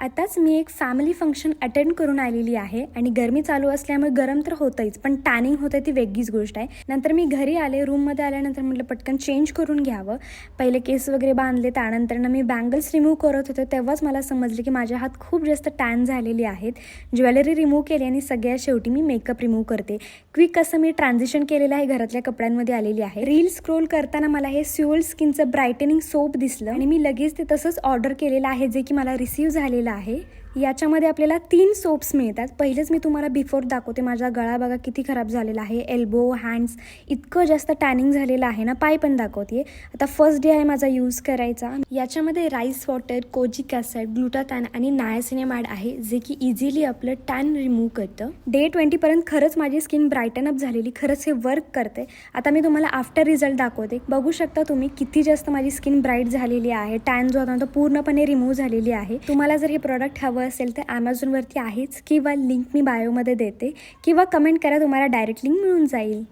आताच मी एक family function attend करून आलेली आहे आणि गरमी चालू असल्यामुळे गरम तर होतंच, पण टॅनिंग होतं ती वेगळीच गोष्ट आहे. नंतर मी घरी आले, रूममध्ये आल्यानंतर म्हटलं पटकन चेंज करून घ्यावं. पहिले केस वगैरे बांधले, त्यानंतर मी बँगल्स रिमूव्ह करत होते, तेव्हाच मला समजलं की माझे हात खूप जास्त टॅन झालेले आहेत. ज्वेलरी रिमूव्ह केली आणि सगळ्यात शेवटी मी मेकअप रिमूव्ह करते. क्विक असं मी ट्रान्झिशन केलेलं आहे, घरातल्या कपड्यांमध्ये आलेली आहे. रील स्क्रोल करताना मला हे स्युअल स्किनचं ब्रायटनिंग सोप दिसलं आणि मी लगेच ते तसंच ऑर्डर केलेलं आहे, जे की मला रिसीव्ह झालेलं आहे. याच्यामध्ये आपल्याला 3 सोप्स मिळतात. पहिलेच मी तुम्हाला बिफोर दाखवते. माझा गळा बघा किती खराब झालेला आहे, एल्बो, हँड्स इतकं जास्त टॅनिंग झालेलं आहे ना, पाय पण दाखवते. आता फर्स्ट डे आहे माझा यूज करायचा. याच्यामध्ये राईस वॉटर, कोजिक ॲसिड, ग्लुटाथॅन आणि नायसिनेमाइड आहे, जे की इझिली आपलं टॅन रिमूव्ह करतं. डे 20 पर्यंत खरंच माझी स्किन ब्रायटन अप झालेली, खरंच हे वर्क करते. आता मी तुम्हाला आफ्टर रिझल्ट दाखवते. बघू शकता तुम्ही किती जास्त माझी स्किन ब्राईट झालेली आहे. टॅन जो होता तो पूर्णपणे रिमूव्ह झालेली आहे. तुम्हाला जर हे प्रोडक्ट हवं असेल तर ॲमेझॉनवरती आहेच, किंवा लिंक मी बायोमध्ये देते, किंवा कमेंट करा, तुम्हाला डायरेक्ट लिंक मिळून जाईल.